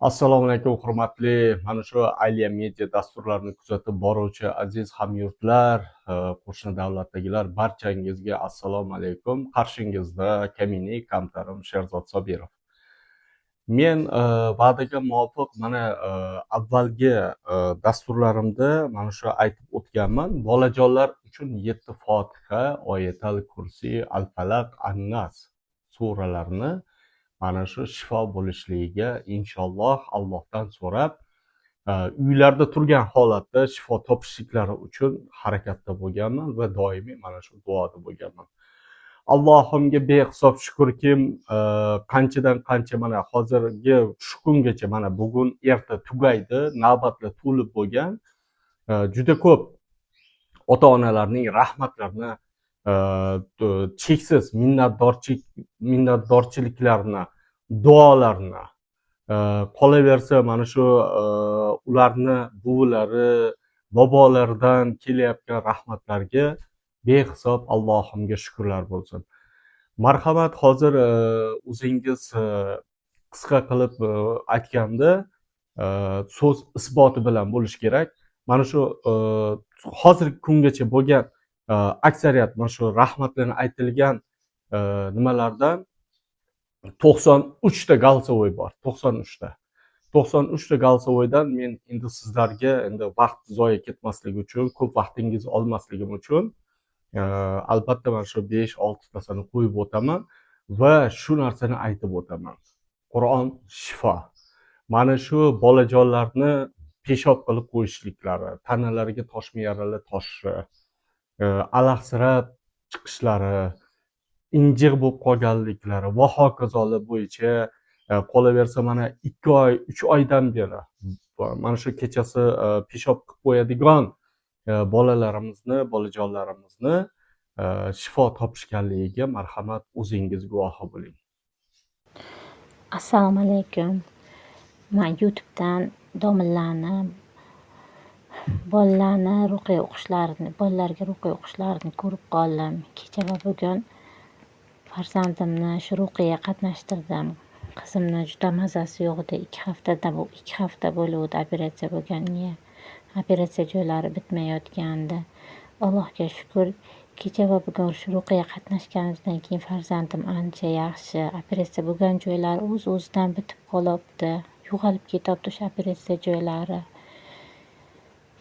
Assalomu alaykum, hurmatli mana shu Ayliya media dasturlarini kuzatib boruvchi aziz hamyurtlar, qo'shni davlatdagilar, barchangizga assalomu alaykum. Qarshingizda Kaminiy Kamtarim Sherzod Sobirov. Men va'daga muvofiq mana avvalgi dasturlarimda mana shu aytib o'tganman. Bolajonlar uchun 7 Fotiha, Oyatal Kursi, Al-Falaq, An-Nas suralarini mana shu shifo bo'lishligiga inshaalloh Allohdan so'rab, uylarda turgan holatda shifo topishliklari uchun harakatda bo'lganman va doimiy mana shu duoda bo'lganman. Allohimga behisob shukrki, qanchadan qancha mana hozirgi shu kungacha mana bugun erta tugaydi, navbatlar to'lib bo'lgan juda ko'p ota-onalarning rahmatlarini, cheksiz minnatdorchiliklarini, duolarini, qolaversa mana shu ularni buvilari, bobolaridan kelayotgan rahmatlarga behisob Allohimga shukrlar bo'lsin. Marhamat, hozir o'zingiz qisqa qilib aytganda so'z isboti bilan bo'lish kerak. Mana shu hozirgi kungacha bo'lgan aksariyat mana shu rahmatlarni aytilgan nimalardan 93 ta голосовой bor. 93 ta голосовойdan men endi sizlarga endi vaqt zoya ketmasligi uchun, ko'p vaqtingizni olmasligim uchun albatta mana shu 5-6 tasini qo'yib o'taman va shu narsani aytib o'taman. Qur'on shifo. Mana shu bolajonlarni peshob qilib qo'yishliklari, tanalariga toshma yaralar toshishi, alahsirab chiqishlari, injiq bo'lib qolganliklari va hokazolar bo'yicha qolaversa mana 2 oy, 3 oydan beri mana shu kechasi peshob qilib qo'yadigan bolajonlarimizni shifo topishganligiga marhamat o'zingiz guvohi bo'ling. Assalomu alaykum. Men YouTube'dan domlalarni bolalarga ruqiya o'qishlarini ko'rib qoldim. Kecha va bugun farzandimni shu ruqiyaga qatnashtirdim. Qizimni juda mazasi yo'q edi. 2 hafta bo'luvdi operatsiya bo'lganiga. Operatsiya joylari bitmayotgandi. Allohga shukr, kecha va bugun shu ruqiyaga qatnashganimizdan keyin farzandim ancha yaxshi. Operatsiya bo'lgan joylari o'z-o'zidan bitib qolibdi. Yo'qolib ketibdi o'sha operatsiya joylari.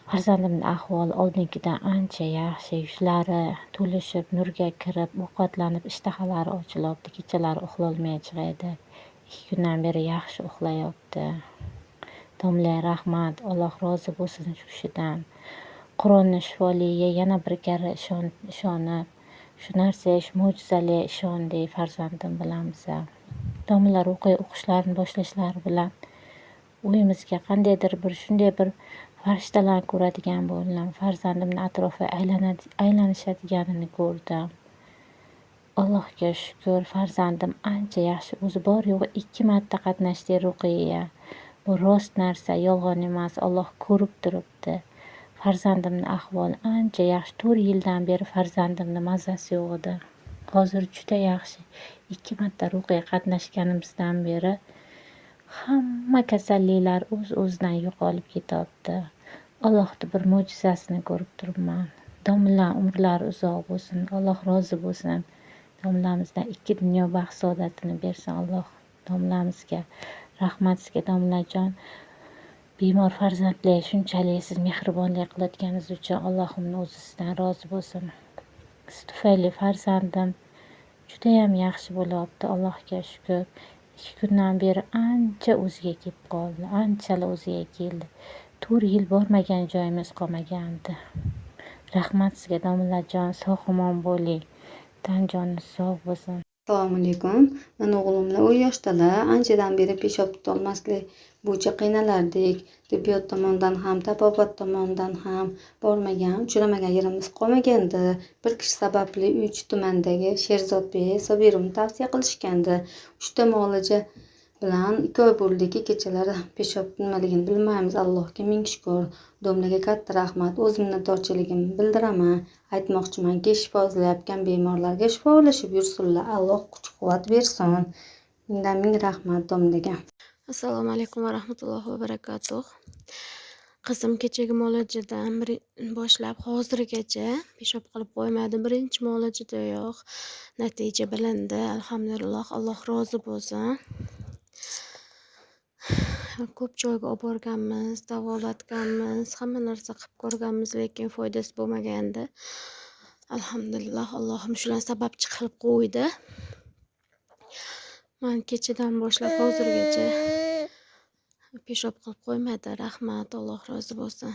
Farzandimning ahvoli oldingidan ancha yaxshi. Yuzlari to'lishib, nurga kirib, ovqatlanib, ishtahalari ochilibdi. Kechalari uxlolmay chiqadi. 2 kundan beri yaxshi uxlayapti. Domla rahmat, Alloh rozi bo'lsin shu kishidan. Qur'onni shifoligiga yana bir karra ishonib, shu narsaga, shu mo'jizaga ishondik farzandim bilan biza. Domla ruqiya o'qishlarini boshlashlari bilan uyimizga qandaydir bir shunday bir farishtalarni ko'radigan bo'ldim. Farzandimning atrofi aylanishadiganini ko'rdim. Allohga shukr, farzandim ancha yaxshi. O'zi bor yo'g'i 2 marta qatnashdi ruqiyaga. Bu rost narsa, yolg'on emas. Alloh ko'rib turibdi. Farzandimning ahvoli ancha yaxshi. 4 yildan beri farzandimning mazasi yo'q edi. Hozir juda yaxshi. 2 marta ruqiyaga qatnashganimizdan beri hamma kasalliklar o'z-o'zidan yo'qolib ketyapti. Allohning bir mo'jizasini ko'rib turibman. Domla umrlari uzoq bo'lsin. Alloh rozi bo'lsin. Domlamizdan 2 dunyo baxt saodatini bersin Alloh domlamizga. Rahmat sizga domlajon. Bemor farzandlar shunchalik siz mehribonlik qilayotganingiz uchun Allohimning o'zi sizdan rozi bo'lsin. Siz tufayli farzandim juda ham yaxshi bo'lyapti. Allohga shukr. 2 kundan beri ancha o'ziga kelib qoldi. Anchalar o'ziga keldi. 4 yil bormagan joyimiz qolmagandi. Rahmat sizga domlajon, sog'-omon bo'ling. Tan joningiz sog' bo'lsin. Assalomu alaykum. Men o'g'limlar 10 yoshdalar. Anchadan beri peshob tutolmaslik bo'yicha qiynalardik. Tibbiyot tomonidan ham, tabobat tomonidan ham bormagan, uchramagan yerimiz qolmagandi. Bir kishi sababli Uychi tumanidagi Sherzodbek Sobirovni tavsiya qilishgandi. 3 ta muolaja bilan 2 oy bo'ldiki, kechalari peshob nimaligini bilmaymiz. Allohga ming shukr. Domlaga katta rahmat. O'z minnatdorchiligimni bildiraman. Aytmoqchimanki, shifo izlayotgan bemorlarga shifolashib yursinlar. Alloh kuch-quvvat bersin. Mingdan ming rahmat domlaga. Assalomu alaykum va rahmatullohi va barakatuh. Qizim kechagi muolajadan boshlab hozirgacha peshob qilib qo'ymadi. Birinchi muolajadayoq natija bilindi. Alhamdulillah, Alloh rozi bo'lsin. Ko'p joyga olib borganmiz, davolatganmiz, hamma narsa qilib ko'rganmiz, lekin foydasi bo'lmagandi. Alhamdulillah, Allohim shularni sababchi qilib qo'ydi. Men kechadan boshlab hozirgacha peshob qilib qo'ymadi. Rahmat, Alloh rozi bo'lsin.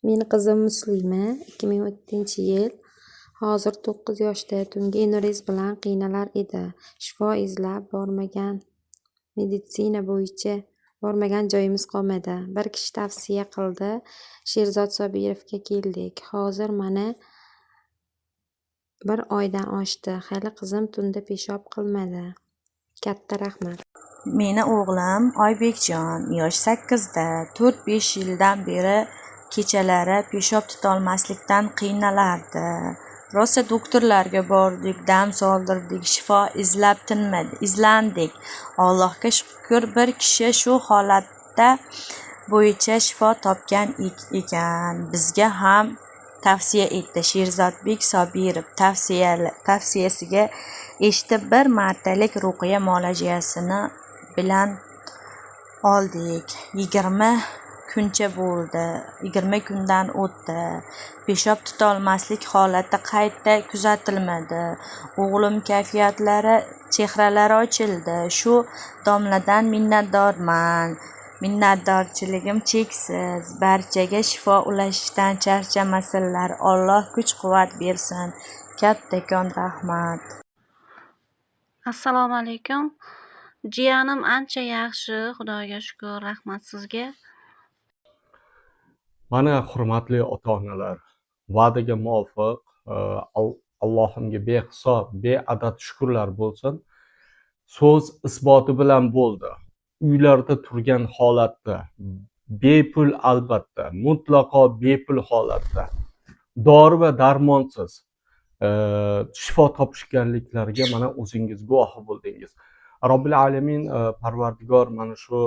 Meni qizim Muslima, 2004-yil. Hozir 9 yoshda. Tungi anevrizma bilan qiynalar edi. Shifo izlab bormagan, meditsina bo'yicha bormagan joyimiz qolmadi. Bir kishi tavsiya qildi. Sherzod Sobirovga keldik. Hozir mana 1 oydan oshdi. Hali qizim tunda peshob qilmadi. Katta rahmat. Meni o'g'lim Oybekjon, yosh 8da, 4-5 yildan beri kechalari peshob tutolmaslikdan qiynalardi. Rosa doktorlarga bordik, dam soldirdik, shifo izlab tinmadi, izlandik. Allohga shukr, bir kishi shu holatda bo'yicha shifo topgan ekan. Bizga ham tavsiya etdi. Sherzodbek Sobirov tavsiyasiga eshitib 1 martalik ruqiya muolajasini bilan oldik. 20 kuncha bo'ldi. 20 kundan o'tdi. Peshob tutolmaslik holati qayta kuzatilmadi. O'g'lim kayfiyatlari, chehralari ochildi. Shu domladan minnatdorman. Minnatdorchiligim cheksiz. Barchaga shifo ulashishdan charchamasinlar. Alloh kuch-quvvat bersin. Kattakon rahmat. Assalomu alaykum. Jiyanim ancha yaxshi, Xudoga shukr, rahmat sizga. Mana hurmatli ota-onalar, va'daga muvofiq Allohimga behisob, beadad shukrlar bo'lsin. So'z isboti bilan bo'ldi. Uylarda turgan holatda bepul, albatta, mutlaqo bepul holatda dori va darmonsiz shifo topishganliklariga mana o'zingiz guvohi bo'ldingiz. Robbil alamin Parvardigor mana shu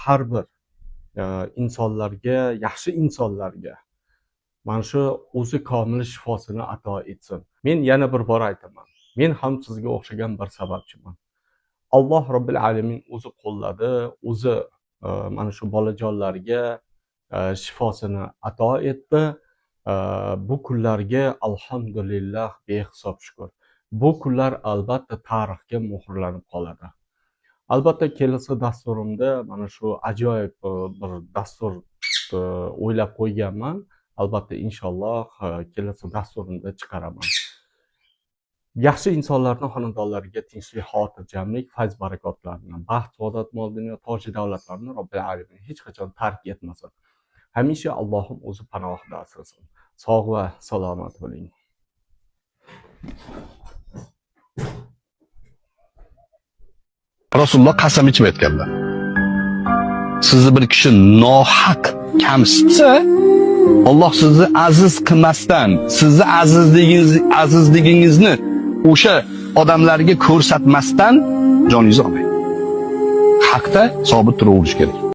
har bir insonlarga, yaxshi insonlarga mana shu o'zi komil shifosini ato etsin. Men yana bir bor aytaman. Men ham sizga o'xshagan bir sababchiman. Alloh Robbil alamin o'zi qo'lladi, o'zi mana shu bolajonlarga shifosini ato etdi. Bu kunlarga alhamdulillah behisob shukr. Bu kunlar albatta tarixga muhrlanib qoladi. Albatta kelasi dasturimda mana shu ajoyib bir dastur o'ylab qo'yganman. Albatta inshaalloh kelasi dasturimda chiqaraman. Yaxshi insonlarning xonadonlariga tinchlik, xotirjamlik, fayz barakotlarni, baxt, saodat, mol dunyo, toj davlatlarni Robbil alamin hech qachon tark etmasin. Hamisha Allohim o'zi panohida asrasin. Sog' va salomat bo'ling. Rasululloh qasam ichib aytganlar. Sizni bir kishi nohaq kamsitsa, Alloh sizni aziz qilmasdan, sizni azizligingizni o'sha odamlarga ko'rsatmasdan joningizni olmaydi. Haqda sobit turaverish kerak.